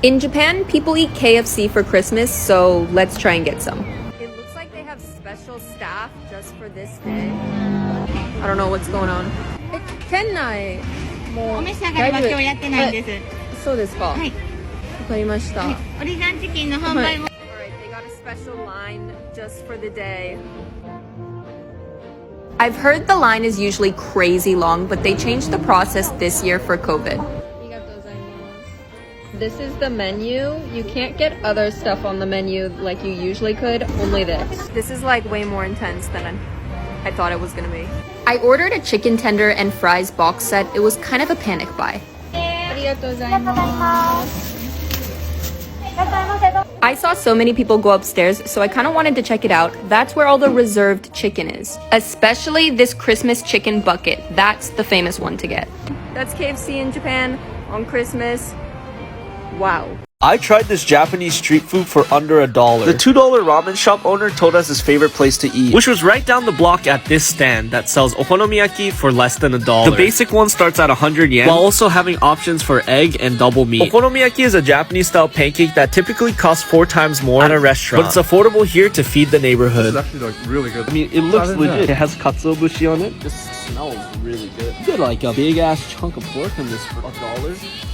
In Japan, people eat KFC for Christmas, so let's try and get some. It looks like they have special staff just for this day. I don't know what's going on. 店内もうお召し上がりは今日やってないんです。そうですか。はい。わかりました。オリジナルチキンの販売も。Alright, they got a special line just for the day. I've heard the line is usually crazy long, but they changed the process this year for COVID. This is the menu. You can't get other stuff on the menu like you usually could, only this. This is like way more intense than I thought it was gonna be. I ordered a chicken tender and fries box set. It was kind of a panic buy. I saw so many people go upstairs, so I kind of wanted to check it out. That's where all the reserved chicken is. Especially this Christmas chicken bucket. That's the famous one to get. That's KFC in Japan on Christmas. Wow. I tried this Japanese street food for under $1. The $2 ramen shop owner told us his favorite place to eat, which was right down the block at this stand that sells okonomiyaki for less than $1. The basic one starts at 100 yen, while also having options for egg and double meat. Okonomiyaki is a Japanese-style pancake that typically costs 4 times more at a restaurant, but it's affordable here to feed the neighborhood. This is actually like really good. I mean, it looks legit. It has katsuobushi on it. This smells really good. You get like a big-ass chunk of pork in this for $1.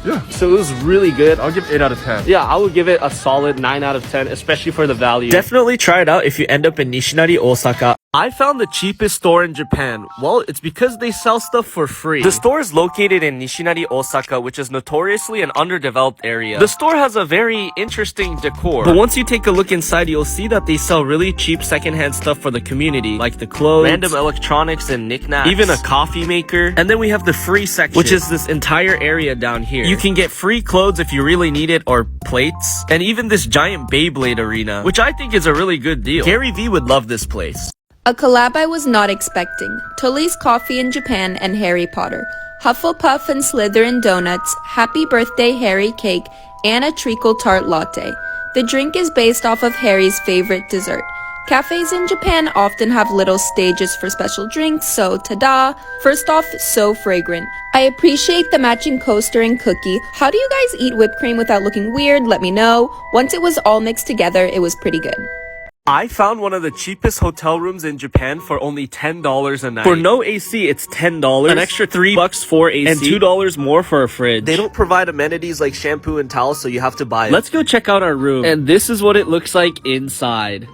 Yeah. So it was really good. I'll give 8 out of 10. Yeah, I would give it a solid 9 out of 10, especially for the value. Definitely try it out if you end up in Nishinari, Osaka. I found the cheapest store in Japan. Well, it's because they sell stuff for free. The store is located in Nishinari, Osaka, which is notoriously an underdeveloped area. The store has a very interesting decor, but once you take a look inside, you'll see that they sell really cheap secondhand stuff for the community, like the clothes, random electronics and knickknacks, even a coffee maker. And then we have the free section, which is this entire area down here. You can get free clothes if you really need it, or plates, and even this giant Beyblade arena, which I think is a really good deal. Gary V would love this place. A collab I was not expecting. Tully's Coffee in Japan and Harry Potter. Hufflepuff and Slytherin donuts, Happy Birthday Harry cake, and a treacle tart latte. The drink is based off of Harry's favorite dessert. Cafes in Japan often have little stages for special drinks, so ta-da! First off, so fragrant. I appreciate the matching coaster and cookie. How do you guys eat whipped cream without looking weird? Let me know. Once it was all mixed together, it was pretty good. I found one of the cheapest hotel rooms in Japan for only $10 a night. For no AC, it's $10, an extra $3 for AC, and $2 more for a fridge. They don't provide amenities like shampoo and towels, so you have to buy it. Let's go check out our room. And this is what it looks like inside.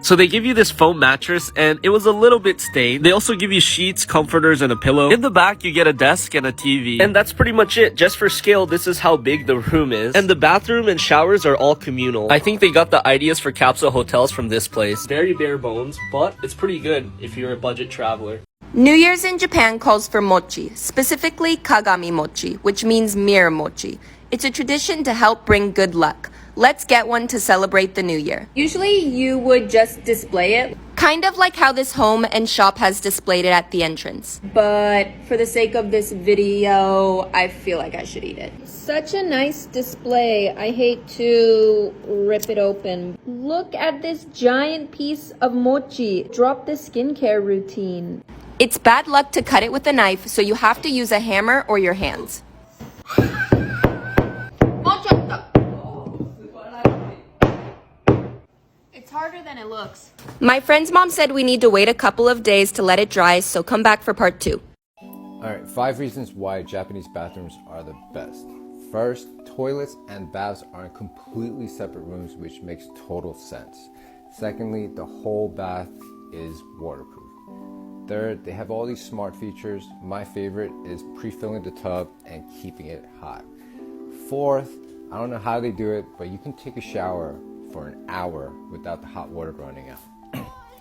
So they give you this foam mattress, and it was a little bit stained. They also give you sheets, comforters, and a pillow. In the back, you get a desk and a TV. And that's pretty much it. Just for scale, this is how big the room is. And the bathroom and showers are all communal. I think they got the ideas for capsule hotels from this place. Very bare bones, but it's pretty good if you're a budget traveler. New Year's in Japan calls for mochi, specifically kagami mochi, which means mirror mochi. It's a tradition to help bring good luck. Let's get one to celebrate the new year. Usually you would just display it. Kind of like how this home and shop has displayed it at the entrance. But for the sake of this video, I feel like I should eat it. Such a nice display. I hate to rip it open. Look at this giant piece of mochi. Drop the skincare routine. It's bad luck to cut it with a knife, so you have to use a hammer or your hands. It's harder than it looks. My friend's mom said we need to wait a couple of days to let it dry, so come back for part 2. Alright, 5 reasons why Japanese bathrooms are the best. First, toilets and baths are in completely separate rooms, which makes total sense. Secondly, the whole bath is waterproof. Third, they have all these smart features. My favorite is pre-filling the tub and keeping it hot. Fourth, I don't know how they do it, but you can take a shower for an hour without the hot water running out.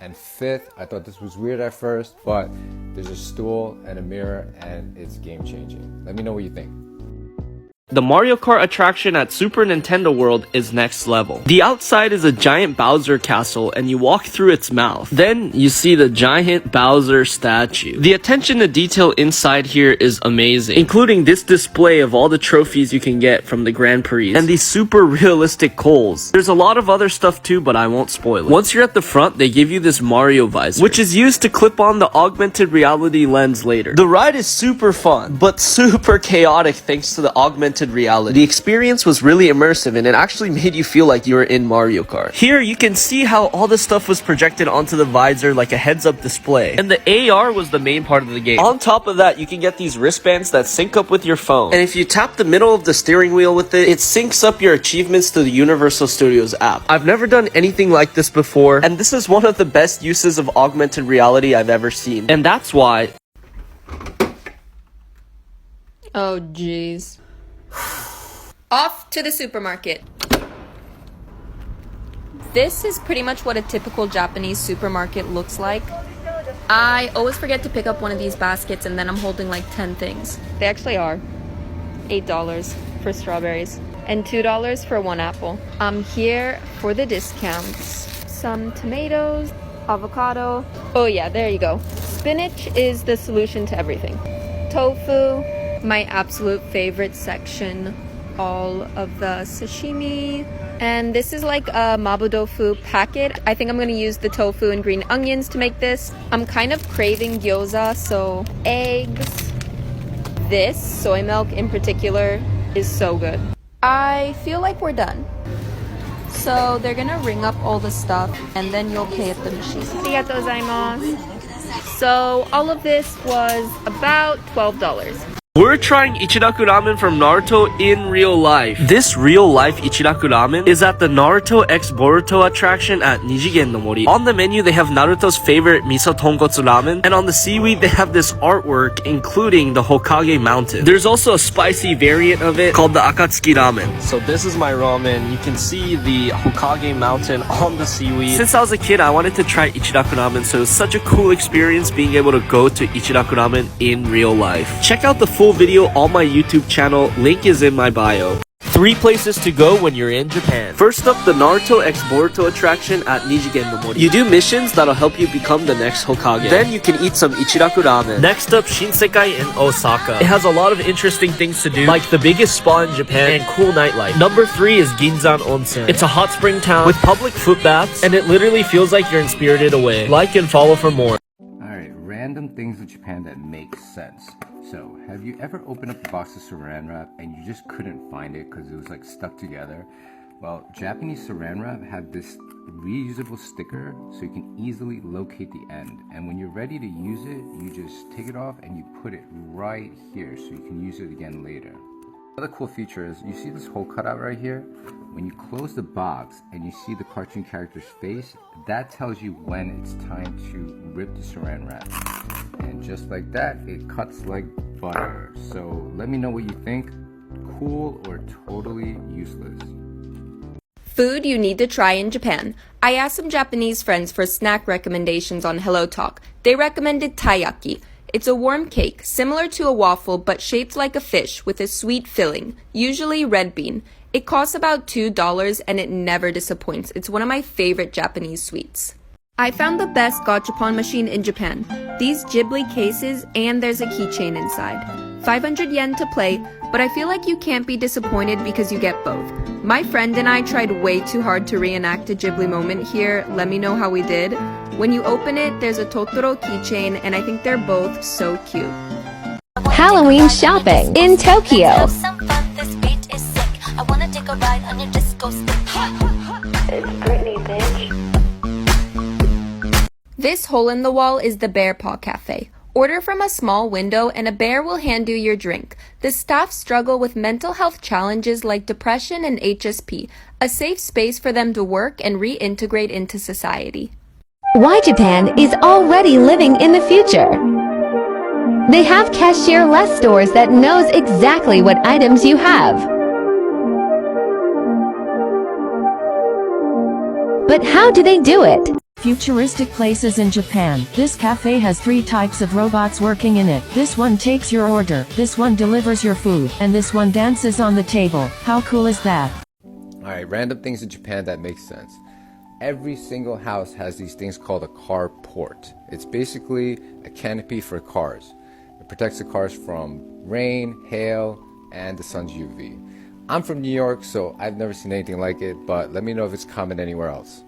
And fifth, I thought this was weird at first, but there's a stool and a mirror and it's game changing. Let me know what you think. The Mario Kart attraction at Super Nintendo World is next level. The outside is a giant Bowser castle and you walk through its mouth. Then you see the giant Bowser statue. The attention to detail inside here is amazing, including this display of all the trophies you can get from the Grand Prix and these super realistic coals. There's a lot of other stuff too, but I won't spoil it. Once you're at the front, they give you this Mario visor, which is used to clip on the augmented reality lens later. The ride is super fun, but super chaotic thanks to the augmented augmented reality. The experience was really immersive and it actually made you feel like you were in Mario Kart. Here you can see how all the stuff was projected onto the visor like a heads-up display. And the AR was the main part of the game. On top of that, you can get these wristbands that sync up with your phone. And if you tap the middle of the steering wheel with it, it syncs up your achievements to the Universal Studios app. I've never done anything like this before, and this is one of the best uses of augmented reality I've ever seen. And that's why... Oh, jeez. Off to the supermarket. This is pretty much what a typical Japanese supermarket looks like. I always forget to pick up one of these baskets and then I'm holding like 10 things. They actually are. $8 for strawberries and $2 for one apple. I'm here for the discounts. Some tomatoes, avocado. Oh yeah, there you go. Spinach is the solution to everything. Tofu, my absolute favorite section. All of the sashimi. And this is like a mabudofu packet. I think I'm gonna use the tofu and green onions to make this. I'm kind of craving gyoza, so eggs. This soy milk in particular is so good. I feel like we're done. So they're gonna ring up all the stuff and then you'll pay at the machine. Arigatou gozaimasu. So all of this was about $12. We're trying Ichiraku Ramen from Naruto in real life. This real life Ichiraku Ramen is at the Naruto X Boruto attraction at Nijigen no Mori. On the menu they have Naruto's favorite miso tonkotsu ramen, and on the seaweed they have this artwork including the Hokage mountain. There's also a spicy variant of it called the Akatsuki Ramen. So this is my ramen. You can see the Hokage mountain on the seaweed. Since I was a kid I wanted to try Ichiraku Ramen, so it was such a cool experience being able to go to Ichiraku Ramen in real life. Check out the full video on my YouTube channel, link is in my bio. 3 places to go when you're in Japan. First up, the Naruto X Boruto attraction at Nijigen no Mori. You do missions that'll help you become the next Hokage. Then you can eat some Ichiraku Ramen. Next up, Shinsekai in Osaka. It has a lot of interesting things to do, like the biggest spa in Japan and cool nightlife. Number 3 is Ginzan Onsen. It's a hot spring town with public foot baths, and it literally feels like you're in Spirited Away. Like and follow for more. Alright, random things in Japan that make sense. So, have you ever opened up a box of saran wrap and you just couldn't find it because it was like stuck together? Well, Japanese saran wrap have this reusable sticker so you can easily locate the end. And when you're ready to use it, you just take it off and you put it right here so you can use it again later. Another cool feature is, you see this hole cutout right here? When you close the box and you see the cartoon character's face, that tells you when it's time to rip the saran wrap. And just like that, it cuts like butter. So let me know what you think. Cool or totally useless? Food you need to try in Japan. I asked some Japanese friends for snack recommendations on Hello Talk. They recommended taiyaki. It's a warm cake, similar to a waffle but shaped like a fish with a sweet filling, usually red bean. It costs about $2 and it never disappoints. It's one of my favorite Japanese sweets. I found the best gachapon machine in Japan. These Ghibli cases, and there's a keychain inside. 500 yen to play, but I feel like you can't be disappointed because you get both. My friend and I tried way too hard to reenact a Ghibli moment here. Let me know how we did. When you open it, there's a Totoro keychain, and I think they're both so cute. Halloween shopping in Tokyo. This hole in the wall is the Bear Paw Cafe. Order from a small window and a bear will hand you your drink. The staff struggle with mental health challenges like depression and HSP, a safe space for them to work and reintegrate into society. Why Japan is already living in the future. They have cashier-less stores that knows exactly what items you have. But how do they do it? Futuristic places in Japan. This cafe has 3 types of robots working in it. This one takes your order, this one delivers your food, and this one dances on the table. How cool is that? Alright, random things in Japan that make sense. Every single house has these things called a carport. It's basically a canopy for cars. It protects the cars from rain, hail, and the sun's UV. I'm from New York, so I've never seen anything like it, but let me know if it's common anywhere else.